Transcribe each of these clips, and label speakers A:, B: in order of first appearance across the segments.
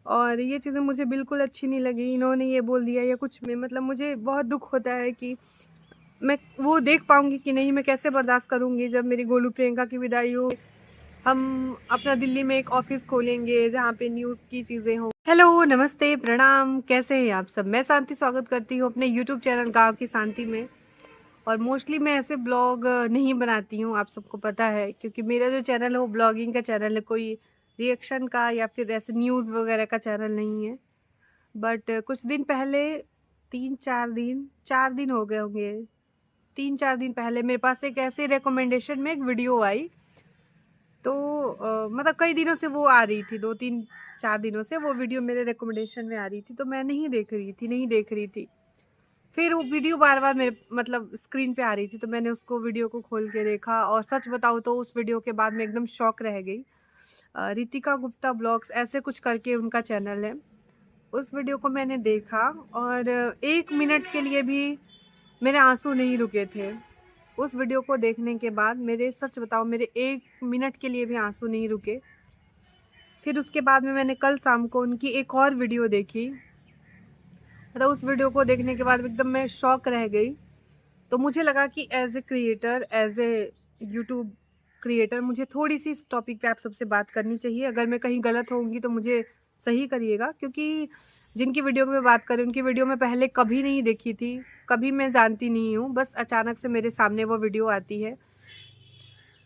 A: और ये चीज़ें मुझे बिल्कुल अच्छी नहीं लगी। इन्होंने ये बोल दिया या कुछ भी, मतलब मुझे बहुत दुःख होता है कि मैं वो देख पाऊँगी कि नहीं, मैं कैसे बर्दाश्त करूँगी जब मेरी गोलू प्रियंका की विदाई हो। हम अपना दिल्ली में एक ऑफ़िस खोलेंगे जहाँ पे न्यूज़ की चीज़ें हों। हेलो, नमस्ते, प्रणाम, कैसे हैं आप सब? मैं शांति स्वागत करती हूँ अपने यूट्यूब चैनल गाँव की शांति में। और मोस्टली मैं ऐसे ब्लॉग नहीं बनाती हूँ, आप सबको पता है, क्योंकि मेरा जो चैनल है वो ब्लॉगिंग का चैनल है, कोई रिएक्शन का या फिर ऐसे न्यूज़ वगैरह का चैनल नहीं है। बट कुछ दिन पहले 4 दिन हो गए होंगे, 3-4 दिन पहले मेरे पास एक ऐसे रिकमेंडेशन में एक वीडियो आई। तो मतलब कई दिनों से वो आ रही थी, 2-3-4 दिनों से वो वीडियो मेरे रिकमेंडेशन में आ रही थी, तो मैं नहीं देख रही थी। फिर वो वीडियो बार-बार मेरे मतलब स्क्रीन पे आ रही थी, तो मैंने उसको वीडियो को खोल के देखा और सच बताऊँ तो उस वीडियो के बाद मैं एकदम शॉक रह गई। रितिका गुप्ता ब्लॉग्स ऐसे कुछ करके उनका चैनल है। उस वीडियो को मैंने देखा और 1 मिनट के लिए भी मेरे आँसू नहीं रुके थे। उस वीडियो को देखने के बाद मेरे, सच बताऊँ, मेरे 1 मिनट के लिए भी आँसू नहीं रुके। फिर उसके बाद में मैंने कल शाम को उनकी एक और वीडियो देखी। मतलब उस वीडियो को देखने के बाद एकदम मैं शॉक रह गई। तो मुझे लगा कि as a creator, as a YouTube creator मुझे थोड़ी-सी इस टॉपिक पे आप सबसे बात करनी चाहिए। अगर मैं कहीं गलत होंगी तो मुझे सही करिएगा, क्योंकि जिनकी वीडियो की मैं बात कर रही हूँ, उनकी वीडियो मैं पहले कभी नहीं देखी थी, कभी मैं जानती नहीं हूँ, बस अचानक से मेरे सामने वो वीडियो आती है।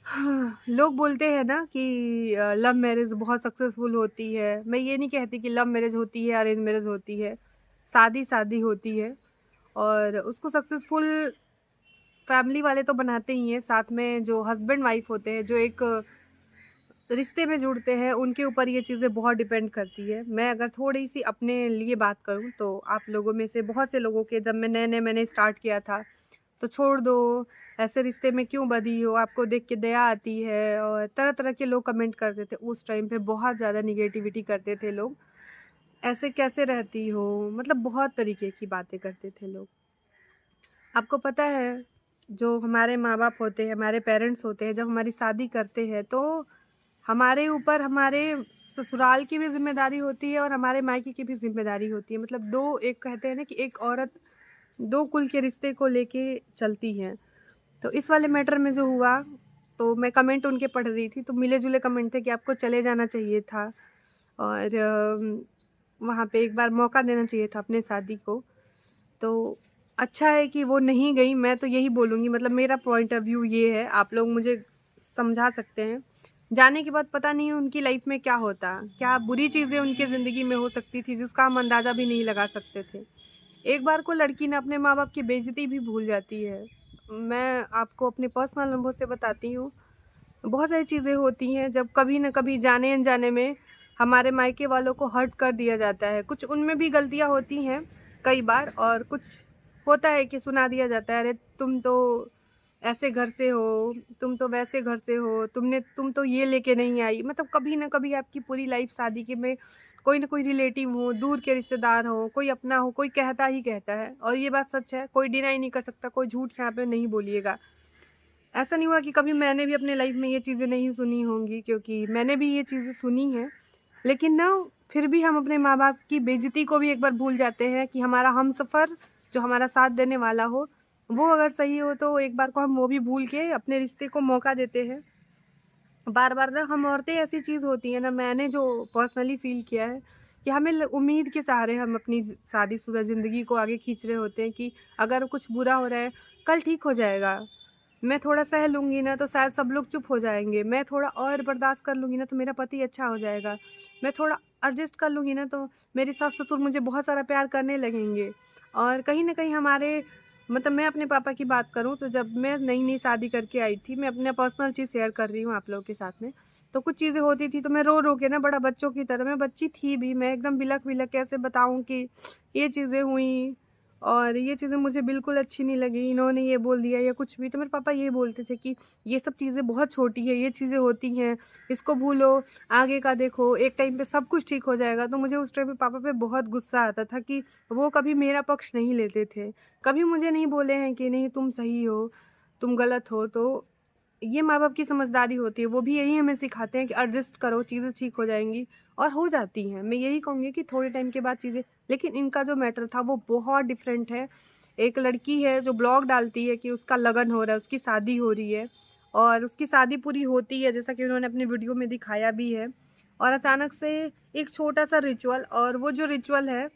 A: हाँ, लोग बोलते हैं ना कि लव मैरिज बहुत सक्सेसफुल होती है। मैं ये नहीं कहती कि लव मैरिज होती है, अरेंज मैरिज होती है। शादी होती है और उसको सक्सेसफुल फैमिली वाले तो बनाते ही हैं, साथ में जो हस्बैंड वाइफ होते हैं, जो एक रिश्ते में जुड़ते हैं, उनके ऊपर ये चीज़ें बहुत डिपेंड करती है। मैं अगर थोड़ी-सी अपने लिए बात करूँ तो आप लोगों में से बहुत से लोगों के, जब मैं नए-नए मैंने स्टार्ट किया था, तो छोड़ दो, ऐसे रिश्ते में क्यों बंधी हो, आपको देख के दया आती है, और तरह-तरह के लोग कमेंट करते थे। उस टाइम पे बहुत ज़्यादा नेगेटिविटी करते थे लोग। ऐसे कैसे रहती हो? मतलब बहुत तरीके की बातें करते थे लोग। आपको पता है, जो हमारे माँ-बाप होते हैं, हमारे पेरेंट्स होते हैं, जब हमारी शादी करते हैं तो हमारे ऊपर हमारे ससुराल की भी ज़िम्मेदारी होती है और हमारे मायके की भी ज़िम्मेदारी होती है। मतलब 2, एक कहते हैं ना कि एक औरत 2 कुल के रिश्ते को लेके चलती है। तो इस वाले मैटर में जो हुआ, तो मैं कमेंट उनके पढ़ रही थी, तो मिले-जुले कमेंट थे कि आपको चले जाना चाहिए था और वहाँ पे एक बार मौका देना चाहिए था अपने शादी को। तो अच्छा है कि वो नहीं गई, मैं तो यही बोलूँगी, मतलब मेरा पॉइंट ऑफ व्यू ये है, आप लोग मुझे समझा सकते हैं। जाने के बाद पता नहीं उनकी लाइफ़ में क्या होता, क्या बुरी चीज़ें उनकी ज़िंदगी में हो सकती थी जिसका हम अंदाज़ा भी नहीं लगा सकते थे। एक बार को लड़की ना अपने माँ-बाप की बेइज़्ज़ती भी भूल जाती है। मैं आपको अपने पर्सनल अनुभव से बताती हूँ, बहुत सारी चीज़ें होती हैं जब कभी न कभी जाने-अनजाने में हमारे मायके वालों को हर्ट कर दिया जाता है। कुछ उनमें भी गलतियाँ होती हैं कई बार, और कुछ होता है कि सुना दिया जाता है, अरे तुम तो ऐसे घर से हो, तुम तो वैसे घर से हो, तुम तो ये लेके नहीं आई। मतलब कभी न कभी आपकी पूरी लाइफ़ शादी के में कोई न कोई रिलेटिव हो, दूर के रिश्तेदार हो, कोई अपना हो, कोई कहता ही कहता है, और ये बात सच है, कोई डिनाई नहीं कर सकता, कोई झूठ यहाँ पे नहीं बोलिएगा। ऐसा नहीं हुआ कि कभी मैंने भी अपने लाइफ में ये चीज़ें नहीं सुनी होंगी, क्योंकि मैंने भी ये चीज़ें सुनी हैं। लेकिन ना, फिर भी हम अपने माँ-बाप की बेइज़्ज़ती को भी एक बार भूल जाते हैं कि हमारा हमसफ़र जो हमारा साथ देने वाला हो, वो अगर सही हो तो एक बार को हम वो भी भूल के अपने रिश्ते को मौका देते हैं। बार-बार ना, हम औरतें ऐसी चीज़ होती हैं ना, मैंने जो पर्सनली फ़ील किया है कि हमें उम्मीद के सहारे हम अपनी शादीशुदा ज़िंदगी को आगे खींच रहे होते हैं कि अगर कुछ बुरा हो रहा है, कल ठीक हो जाएगा। मैं थोड़ा सह लूँगी ना तो शायद सब लोग चुप हो जाएँगे। मैं थोड़ा और बर्दाश्त कर लूँगी ना तो मेरा पति अच्छा हो जाएगा। मैं थोड़ा एडजस्ट कर लूँगी ना तो मेरे सास-ससुर मुझे बहुत सारा प्यार करने लगेंगे। और कहीं न कहीं हमारे, मतलब मैं अपने पापा की बात करूँ तो जब मैं नई-नई शादी करके आई थी, मैं अपना पर्सनल चीज़ शेयर कर रही हूँ आप लोगों के साथ में। तो कुछ चीज़ें होती थी तो मैं रो-रो के ना, बड़ा बच्चों की तरह, मैं बच्ची थी भी, मैं एकदम बिलख-बिलख कैसे बताऊँ कि ये चीज़ें हुई और ये चीज़ें मुझे बिल्कुल अच्छी नहीं लगी, इन्होंने ये बोल दिया या कुछ भी। तो मेरे पापा ये बोलते थे कि ये सब चीज़ें बहुत छोटी है, ये चीज़ें होती हैं, इसको भूलो, आगे का देखो, एक टाइम पे सब कुछ ठीक हो जाएगा। तो मुझे उस टाइम पे पापा पे बहुत गुस्सा आता था कि वो कभी मेरा पक्ष नहीं लेते थे। कभी मुझे नहीं बोले हैं कि नहीं तुम सही हो, तुम गलत हो। तो ये माँ-बाप की समझदारी होती है, वो भी यही हमें सिखाते हैं कि एडजस्ट करो, चीज़ें ठीक हो जाएँगी और हो जाती हैं। मैं यही कहूँगी कि थोड़े टाइम के बाद चीज़ें, लेकिन इनका जो मैटर था वो बहुत डिफरेंट है। एक लड़की है जो ब्लॉग डालती है कि उसका लगन हो रहा है, उसकी शादी हो रही है और उसकी शादी पूरी होती है जैसा कि उन्होंने अपनी वीडियो में दिखाया भी है और अचानक से एक छोटा-सा रिचुअल, और वो जो रिचुअल है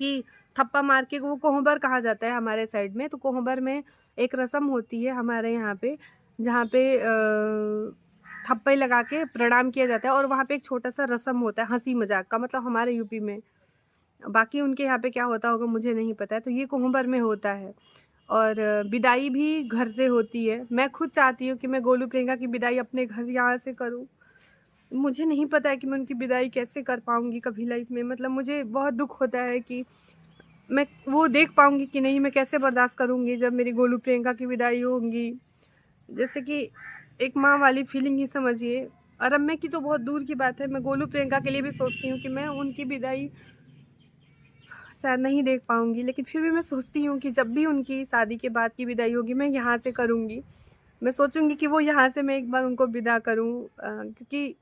A: कि थप्पा मार के, वो कोहबर कहा जाता है हमारे साइड में, तो कोहबर में एक रस्म होती है हमारे यहाँ पे, जहाँ पे थप्पे लगा के प्रणाम किया जाता है और वहाँ पे एक छोटा-सा रस्म होता है हँसी-मज़ाक का, मतलब हमारे यूपी में। बाकी उनके यहाँ पे क्या होता होगा मुझे नहीं पता है, तो ये कोहबर में होता है और विदाई भी घर से होती है। मैं खुद चाहती हूँ कि मैं गोलू प्रियंका की विदाई अपने घर यहाँ से करूँ। मुझे नहीं पता है कि मैं उनकी विदाई कैसे कर पाऊँगी कभी लाइफ़ में, मतलब मुझे बहुत दुःख होता है कि मैं वो देख पाऊँगी कि नहीं, मैं कैसे बर्दाश्त करूँगी जब मेरी गोलू प्रियंका की विदाई होगी। जैसे कि एक माँ वाली फीलिंग ही समझिए, और अब मैं की तो बहुत दूर की बात है, मैं गोलू प्रियंका के लिए भी सोचती हूँ कि मैं उनकी विदाई शायद नहीं देख पाऊँगी, लेकिन फिर भी मैं सोचती हूँ कि जब भी उनकी शादी के बाद की विदाई होगी, मैं यहाँ से करूँगी। मैं सोचूँगी कि वो यहाँ से मैं एक बार उनको विदा करूँ, क्योंकि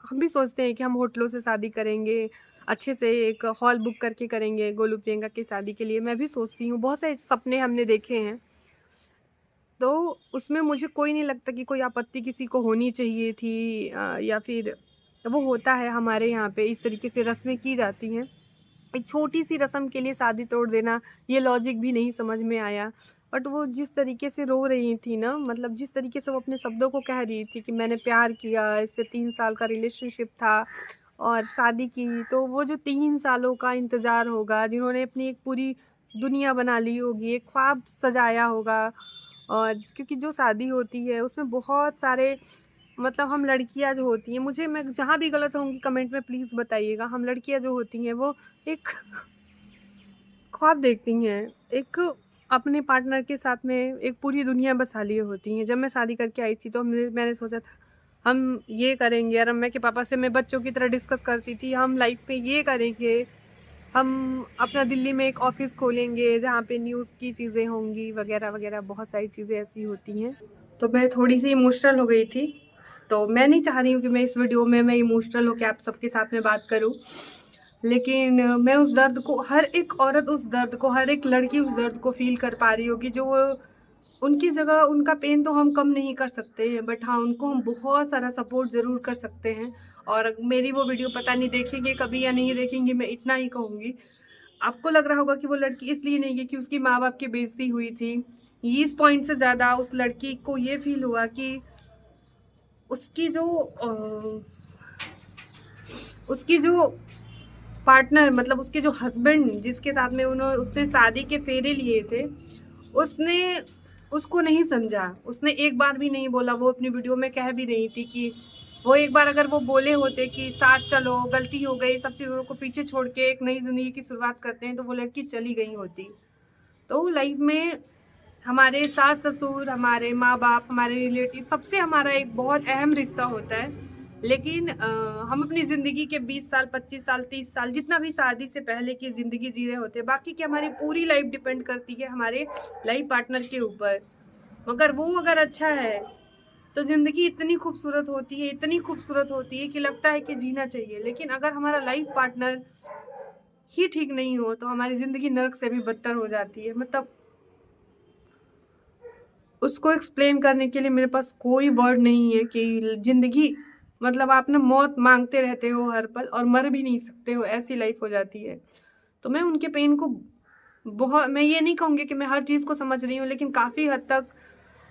A: हम भी सोचते हैं कि हम होटलों से शादी करेंगे, अच्छे से एक हॉल बुक करके करेंगे गोलू प्रियंका की शादी के लिए। मैं भी सोचती हूँ, बहुत सारे सपने हमने देखे हैं, तो उसमें मुझे कोई नहीं लगता कि कोई आपत्ति किसी को होनी चाहिए थी, या फिर वो होता है हमारे यहाँ पे, इस तरीके से रस्में की जाती हैं। एक छोटी-सी रस्म के लिए शादी तोड़ देना, ये लॉजिक भी नहीं समझ में आया। बट वो जिस तरीके से रो रही थी ना, मतलब जिस तरीके से वो अपने शब्दों को कह रही थी कि मैंने प्यार किया, इससे 3 साल का रिलेशनशिप था और शादी की, तो वो जो 3 सालों का इंतज़ार होगा, जिन्होंने अपनी एक पूरी दुनिया बना ली होगी, एक ख्वाब सजाया होगा, और क्योंकि जो शादी होती है उसमें बहुत सारे, मतलब हम लड़कियां जो होती हैं, मुझे, मैं जहाँ भी गलत होंगी कमेंट में प्लीज़ बताइएगा, हम लड़कियां जो होती हैं वो एक ख्वाब देखती हैं, एक अपने पार्टनर के साथ में एक पूरी दुनिया बसा लिए होती हैं। जब मैं शादी करके आई थी तो मैंने सोचा था हम ये करेंगे, और अम्मा के पापा से मैं बच्चों की तरह डिस्कस करती थी, हम लाइफ में ये करेंगे, हम अपना दिल्ली में एक ऑफिस खोलेंगे जहाँ पे न्यूज़ की चीज़ें होंगी वगैरह वगैरह, बहुत सारी चीज़ें ऐसी होती हैं। तो मैं थोड़ी सी इमोशनल हो गई थी, तो मैं नहीं चाह रही हूँ कि मैं इस वीडियो में मैं इमोशनल होकर आप सबके साथ में बात करूँ, लेकिन मैं उस दर्द को, हर एक औरत उस दर्द को, हर एक लड़की उस दर्द को फ़ील कर पा रही होगी, जो वो, उनकी जगह उनका पेन तो हम कम नहीं कर सकते हैं, बट हाँ, उनको हम बहुत सारा सपोर्ट ज़रूर कर सकते हैं। और मेरी वो वीडियो पता नहीं देखेंगे कभी या नहीं देखेंगे, मैं इतना ही कहूँगी। आपको लग रहा होगा कि वो लड़की इसलिए नहीं गई कि उसकी माँ-बाप की बेइज़्ज़ती हुई थी। इस पॉइंट से ज़्यादा उस लड़की को ये फ़ील हुआ कि उसकी जो उसकी जो पार्टनर, मतलब उसके जो हस्बैंड जिसके साथ में उसने शादी के फेरे लिए थे, उसने उसको नहीं समझा। उसने एक बार भी नहीं बोला। वो अपनी वीडियो में कह भी रही थी कि वो एक बार अगर वो बोले होते कि साथ चलो, गलती हो गई, सब चीज़ों को पीछे छोड़ के एक नई ज़िंदगी की शुरुआत करते हैं, तो वो लड़की चली गई होती। तो लाइफ में हमारे सास-ससुर, हमारे माँ-बाप, हमारे रिलेटिव, सबसे हमारा एक बहुत अहम रिश्ता होता है। लेकिन हम अपनी ज़िंदगी के 20 साल, 25 साल, 30 साल, जितना भी शादी से पहले की ज़िंदगी जी रहे होते हैं, बाकी की हमारी पूरी लाइफ डिपेंड करती है हमारे लाइफ पार्टनर के ऊपर। मगर वो अगर अच्छा है, तो ज़िंदगी इतनी खूबसूरत होती है, इतनी खूबसूरत होती है कि लगता है कि जीना चाहिए। लेकिन अगर हमारा लाइफ पार्टनर ही ठीक नहीं हो, तो हमारी ज़िंदगी नर्क से भी बदतर हो जाती है। मतलब उसको एक्सप्लेन करने के लिए मेरे पास कोई वर्ड नहीं है कि ज़िंदगी, मतलब आप ना मौत माँगते रहते हो हर पल और मर भी नहीं सकते हो, ऐसी लाइफ़ हो जाती है। तो मैं उनके पेन को मैं ये नहीं कहूँगी कि मैं हर चीज़ को समझ रही हूँ, लेकिन काफ़ी हद तक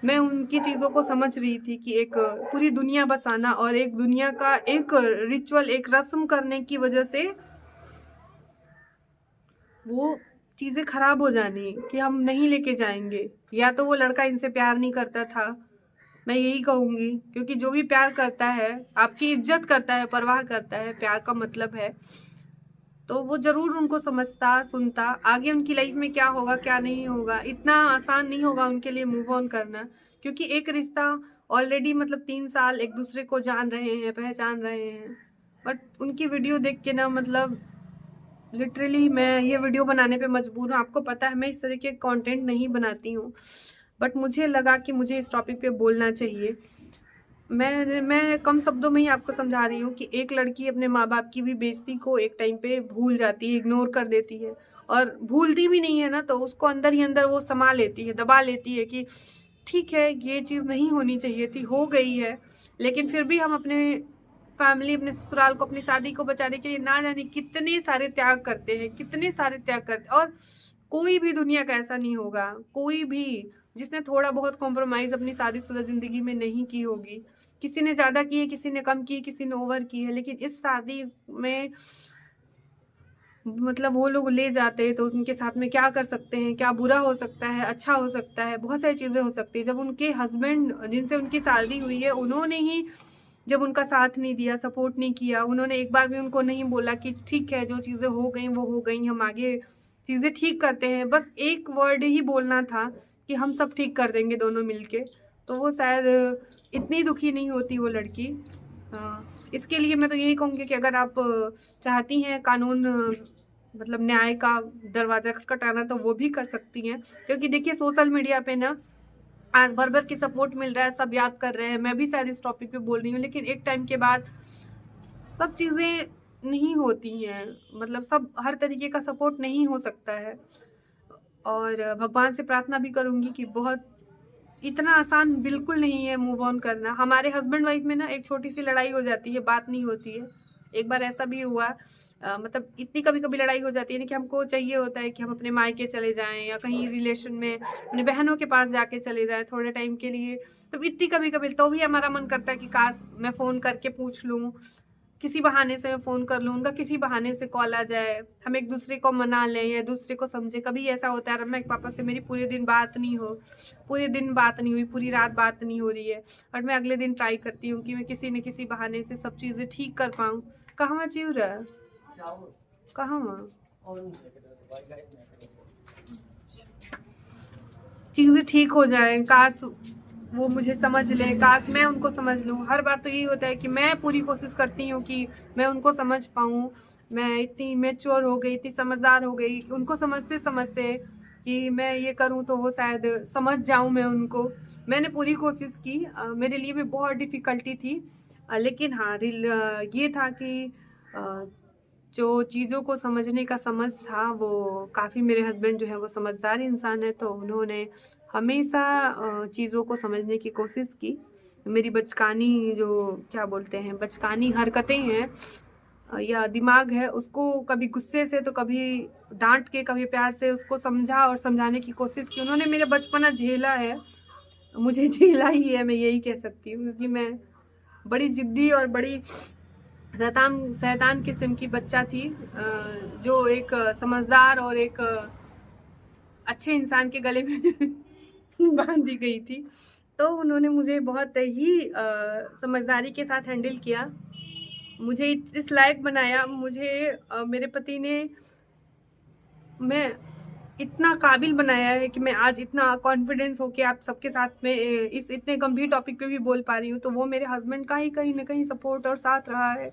A: मैं उनकी चीज़ों को समझ रही थी कि एक पूरी दुनिया बसाना और एक दुनिया का एक रिचुअल, एक रस्म करने की वज़ह से वो चीज़ें खराब हो जानी कि हम नहीं लेके जाएँगे। या तो वो लड़का इनसे प्यार नहीं करता था, मैं यही कहूँगी, क्योंकि जो भी प्यार करता है, आपकी इज़्ज़त करता है, परवाह करता है, प्यार का मतलब है, तो वो ज़रूर उनको समझता, सुनता। आगे उनकी लाइफ़ में क्या होगा, क्या नहीं होगा, इतना आसान नहीं होगा उनके लिए मूव ऑन करना, क्योंकि एक रिश्ता ऑलरेडी, मतलब 3 साल एक-दूसरे को जान रहे हैं, पहचान रहे हैं। बट उनकी वीडियो देख के ना, मतलब लिटरली मैं ये वीडियो बनाने पे मजबूर हूँ। आपको पता है मैं इस तरह के कंटेंट नहीं बनाती हूँ। बट मुझे लगा कि मुझे इस टॉपिक पे बोलना चाहिए। मैं कम शब्दों में ही आपको समझा रही हूँ कि एक लड़की अपने माँ-बाप की भी बेइज़्ज़ती को एक टाइम पे भूल जाती है, इग्नोर कर देती है, और भूलती भी नहीं है ना, तो उसको अंदर ही अंदर वो सँमा लेती है, दबा लेती है कि ठीक है, ये चीज़ नहीं होनी चाहिए थी, हो गई है। लेकिन फिर भी हम अपने फैमिली, अपने ससुराल को, अपनी शादी को बचाने के लिए ना जाने कितने सारे त्याग करते हैं, कितने सारे त्याग करते, और कोई भी दुनिया का ऐसा नहीं होगा, कोई भी जिसने थोड़ा बहुत कॉम्प्रोमाइज़ अपनी शादीशुदा ज़िंदगी में नहीं की होगी। किसी ने ज़्यादा की है, किसी ने कम की है, किसी ने ओवर की है, लेकिन इस शादी में मतलब वो लोग ले जाते हैं तो उनके साथ में क्या कर सकते हैं, क्या बुरा हो सकता है, अच्छा हो सकता है, बहुत सारी चीज़ें हो सकती हैं। जब उनके हस्बैंड जिनसे उनकी शादी हुई है, उन्होंने ही जब उनका साथ नहीं दिया, सपोर्ट नहीं किया, उन्होंने एक बार भी उनको नहीं बोला कि ठीक है, जो चीज़ें हो गई वो हो गई, हम आगे चीज़ें ठीक करते हैं। बस एक वर्ड ही बोलना था कि हम सब ठीक कर देंगे दोनों मिलके, तो वो शायद इतनी दुखी नहीं होती वो लड़की। इसके लिए मैं तो यही कहूँगी कि अगर आप चाहती हैं कानून मतलब न्याय का दरवाज़ा खटखटाना, तो वो भी कर सकती हैं। क्योंकि देखिए सोशल मीडिया पे ना आज भर-भर के सपोर्ट मिल रहा है, सब याद कर रहे हैं, मैं भी शायद इस टॉपिक पे बोल रही हूँ, लेकिन एक टाइम के बाद सब चीज़ें नहीं होती हैं, मतलब सब हर तरीके का सपोर्ट नहीं हो सकता है। और भगवान से प्रार्थना भी करूँगी कि बहुत इतना आसान बिल्कुल नहीं है मूव ऑन करना। हमारे हस्बैंड वाइफ में ना एक छोटी-सी लड़ाई हो जाती है, बात नहीं होती है। एक बार ऐसा भी हुआ, मतलब इतनी कभी-कभी लड़ाई हो जाती है ना कि हमको चाहिए होता है कि हम अपने मायके चले जाएँ या कहीं रिलेशन में अपनी बहनों के पास जाके चले जाएँ थोड़े टाइम के लिए। तब इतनी कभी-कभी तो भी हमारा मन करता है कि काश मैं फ़ोन करके पूछ लूँ, किसी बहाने से मैं फ़ोन कर लूँ, उनका किसी बहाने से कॉल आ जाए, हम एक-दूसरे को मना लें या दूसरे को समझें। कभी ऐसा होता है रम्या के पापा से मेरी पूरे दिन बात नहीं पूरे दिन बात नहीं हुई, पूरी रात बात नहीं हो रही है, और मैं अगले दिन ट्राई करती हूँ कि मैं किसी न किसी बहाने से सब चीज़ें ठीक कर पाऊँ। कहवा चिउरा? कहवा? चीज़ें ठीक हो जाएँ, काश वो मुझे समझ लें, काश मैं उनको समझ लूँ। हर बार तो यही होता है कि मैं पूरी कोशिश करती हूँ कि मैं उनको समझ पाऊँ। मैं इतनी मैच्योर हो गई, इतनी समझदार हो गई, उनको समझते-समझते कि मैं ये करूँ तो वो शायद समझ जाऊँ मैं उनको। मैंने पूरी कोशिश की, मेरे लिए भी बहुत डिफ़िकल्टी थी। लेकिन हाँ, ये था कि अ, जो चीज़ों को समझने का समझ था, वो काफ़ी मेरे हस्बैंड जो है वो समझदार इंसान है, तो उन्होंने हमेशा चीज़ों को समझने की कोशिश की। मेरी बचकानी जो क्या बोलते हैं, बचकानी हरकतें हैं या दिमाग है, उसको कभी गुस्से से तो कभी डाँट के, कभी प्यार से उसको समझा और समझाने की कोशिश की। उन्होंने मेरा बचपना झेला है, मुझे झेला ही है, मैं यही कह सकती हूँ, क्योंकि मैं बड़ी ज़िद्दी और बड़ी शैतान शैतान किस्म की बच्चा थी, जो एक समझदार और एक अच्छे इंसान के गले में बाँध दी गई थी। तो उन्होंने मुझे बहुत ही समझदारी के साथ हैंडल किया। मुझे इस लायक बनाया, मुझे मेरे पति ने मैं इतना काबिल बनाया है कि मैं आज इतना कॉन्फिडेंस होके आप सबके साथ में इस इतने गंभीर टॉपिक पे भी बोल पा रही हूँ, तो वो मेरे हस्बैंड का ही कहीं न कहीं सपोर्ट और साथ रहा है।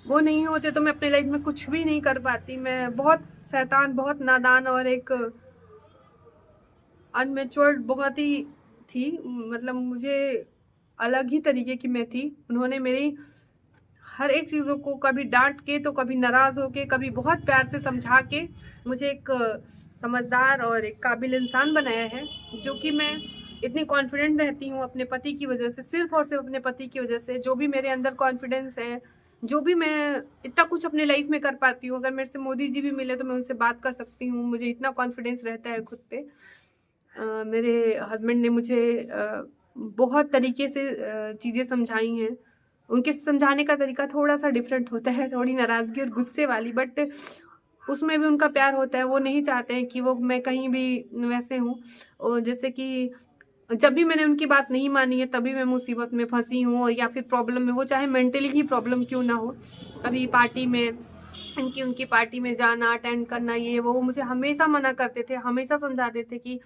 A: वो नहीं होते तो मैं अपनी लाइफ में कुछ भी नहीं कर पाती। मैं बहुत शैतान, बहुत नादान और एक अनमैच्योर्ड बहुत ही थी। मतलब मुझे अलग ही तरीके की मैं थी। उन्होंने मेरी हर एक चीज़ों को कभी डाँट के, तो कभी नाराज़ होके, कभी बहुत प्यार से समझा के मुझे एक समझदार और एक काबिल इंसान बनाया है, जो कि मैं इतनी कॉन्फिडेंट रहती हूँ अपने पति की वज़ह से, सिर्फ़ और सिर्फ़ अपने पति की वज़ह से। जो भी मेरे अंदर कॉन्फिडेंस है, जो भी मैं इतना कुछ अपनी लाइफ़ में कर पाती हूँ, अगर मेरे से मोदी जी भी मिले तो मैं उनसे बात कर सकती हूँ, मुझे इतना कॉन्फिडेंस रहता है खुद पे। मेरे हस्बैंड ने मुझे बहुत तरीके से चीज़ें समझाई हैं। उनके समझाने का तरीका थोड़ा-सा डिफरेंट होता है, थोड़ी नाराज़गी और गुस्से वाली, बट उसमें भी उनका प्यार होता है। वो नहीं चाहते हैं कि वो मैं कहीं भी वैसे हूँ, और जैसे कि जब भी मैंने उनकी बात नहीं मानी है, तभी मैं मुसीबत में फँसी हूँ या फिर प्रॉब्लम में, वो चाहे मेंटली ही प्रॉब्लम क्यों ना हो। कभी पार्टी में इनकी उनकी पार्टी में जाना, अटेंड करना, ये वो मुझे हमेशा मना करते थे, हमेशा समझाते थे कि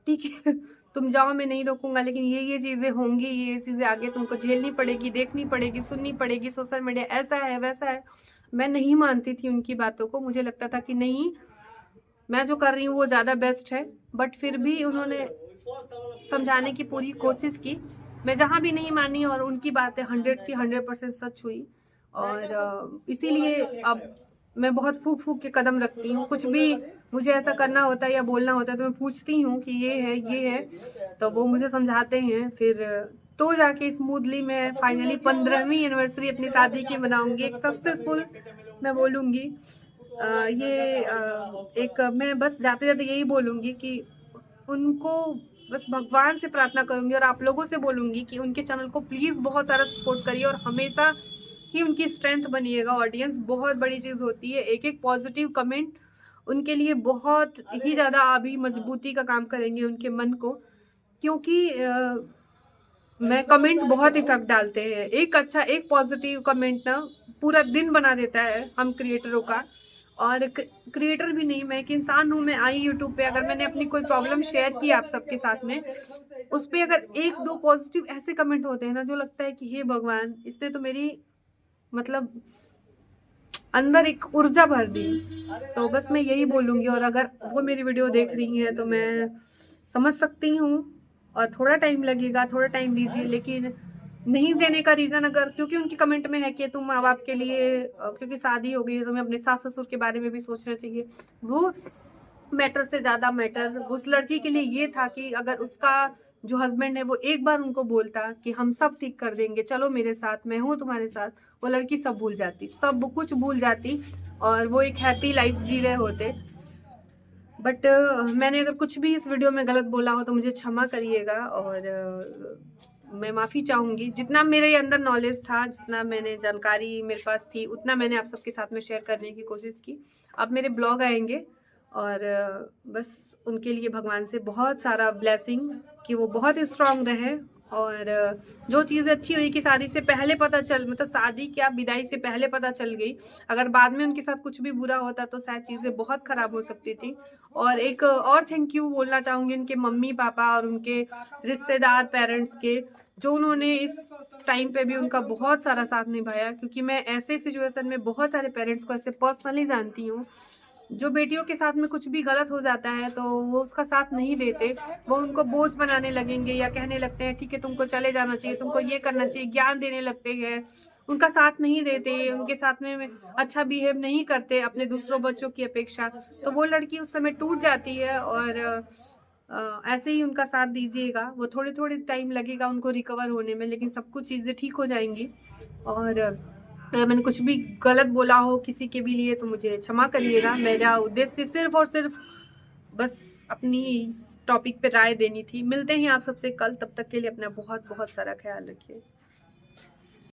A: ठीक है तुम जाओ, मैं नहीं रोकूँगा, लेकिन ये चीज़ें होंगी, ये चीज़ें आगे तुमको झेलनी पड़ेगी, देखनी पड़ेगी, सुननी पड़ेगी, सोशल मीडिया ऐसा है, वैसा है। मैं नहीं मानती थी उनकी बातों को, मुझे लगता था कि नहीं, मैं जो कर रही हूँ वो ज़्यादा बेस्ट है, बट फिर भी उन्होंने समझाने की पूरी कोशिश की। मैं जहाँ भी नहीं मानी और उनकी बातें 100 की 100% सच हुई और इसीलिए अब मैं बहुत फूँक-फूँक के कदम रखती हूँ। कुछ भी मुझे ऐसा करना होता है या बोलना होता है तो मैं पूछती हूँ कि ये है, तो वो मुझे समझाते हैं फिर तो जाके स्मूथली मैं फाइनली 15वीं एनिवर्सरी अपनी शादी की मनाऊँगी। एक सक्सेसफुल मैं बोलूँगी एक मैं बस जाते-जाते यही बोलूँगी कि उनको बस भगवान से प्रार्थना करूँगी और आप लोगों से बोलूँगी कि उनके चैनल को प्लीज़ बहुत सारा सपोर्ट करिए और हमेशा ही उनकी स्ट्रेंथ बनिएगा। ऑडियंस बहुत बड़ी चीज़ होती है। एक-एक पॉज़िटिव कमेंट उनके लिए बहुत ही ज़्यादा अभी मजबूती का काम करेंगे उनके मन को क्योंकि मैं कमेंट बहुत इफ़ेक्ट डालते हैं। एक पॉज़िटिव कमेंट ना पूरा दिन बना देता है हम क्रिएटरों का और क्रिएटर भी नहीं, मैं एक इंसान हूँ, मैं आई यूट्यूब पे अगर मैंने अपनी कोई प्रॉब्लम शेयर की आप सबके साथ में, उस पे अगर 1-2 पॉज़िटिव ऐसे कमेंट होते हैं ना जो लगता है कि हे भगवान! इसने तो मेरी मतलब अंदर एक ऊर्जा भर दी। तो बस मैं यही बोलूँगी और अगर वो मेरी वीडियो देख रही हैं तो मैं समझ सकती हूँ और थोड़ा टाइम लगेगा, थोड़ा टाइम दीजिए लेकिन नहीं देने का रीज़न अगर क्योंकि उनके कमेंट में है कि तुम माँ-बाप के लिए क्योंकि शादी हो गई है, तुम्हें अपने सास-ससुर के बारे में भी सोचना चाहिए। वो मैटर से ज़्यादा मैटर उस लड़की के लिए ये था कि अगर उसका जो हस्बैंड है वो एक बार उनको बोलता कि हम सब ठीक कर देंगे, चलो मेरे साथ, मैं हूँ तुम्हारे साथ, वो लड़की सब भूल जाती, सब कुछ भूल जाती और वो एक हैप्पी लाइफ जी रहे होते। बट मैंने अगर कुछ भी इस वीडियो में गलत बोला हो तो मुझे क्षमा करिएगा और मैं माफ़ी चाहूँगी। जितना मेरे अंदर नॉलेज था, जितना मैंने जानकारी मेरे पास थी, उतना मैंने आप सबके साथ में शेयर करने की कोशिश की। अब मेरे ब्लॉग आएँगे और बस उनके लिए भगवान से बहुत सारा ब्लेसिंग कि वो बहुत स्ट्रॉन्ग रहें और जो चीज़ें अच्छी हुई कि शादी से पहले पता चल मतलब शादी क्या विदाई से पहले पता चल गई। अगर बाद में उनके साथ कुछ भी बुरा होता तो शायद चीज़ें बहुत ख़राब हो सकती थी। और एक और थैंक यू बोलना चाहूँगी उनके मम्मी-पापा और उनके रिश्तेदार पेरेंट्स के, जो उन्होंने इस टाइम पे भी उनका बहुत सारा साथ निभाया क्योंकि मैं ऐसे सिचुएशन में बहुत सारे पेरेंट्स को ऐसे पर्सनली जानती हूँ, जो बेटियों के साथ में कुछ भी गलत हो जाता है तो वो उसका साथ नहीं देते। वो उनको बोझ बनाने लगेंगे या कहने लगते हैं ठीक है तुमको चले जाना चाहिए, तुमको ये करना चाहिए, ज्ञान देने लगते हैं। उनका साथ नहीं देते, उनके साथ में अच्छा बिहेव नहीं करते अपने दूसरों बच्चों की अपेक्षा। तो वो लड़की उस समय टूट जाती है और ऐसे ही उनका साथ दीजिएगा। वो थोड़े-थोड़े टाइम लगेगा उनको रिकवर होने में लेकिन सब कुछ चीज़ें ठीक हो जाएँगी और अगर मैंने कुछ भी गलत बोला हो किसी के भी लिए तो मुझे क्षमा करिएगा। मेरा उद्देश्य सिर्फ़ और सिर्फ़ बस अपनी इस टॉपिक पे राय देनी थी। मिलते हैं आप सबसे कल, तब तक के लिए अपना बहुत-बहुत सारा ख़्याल रखिए।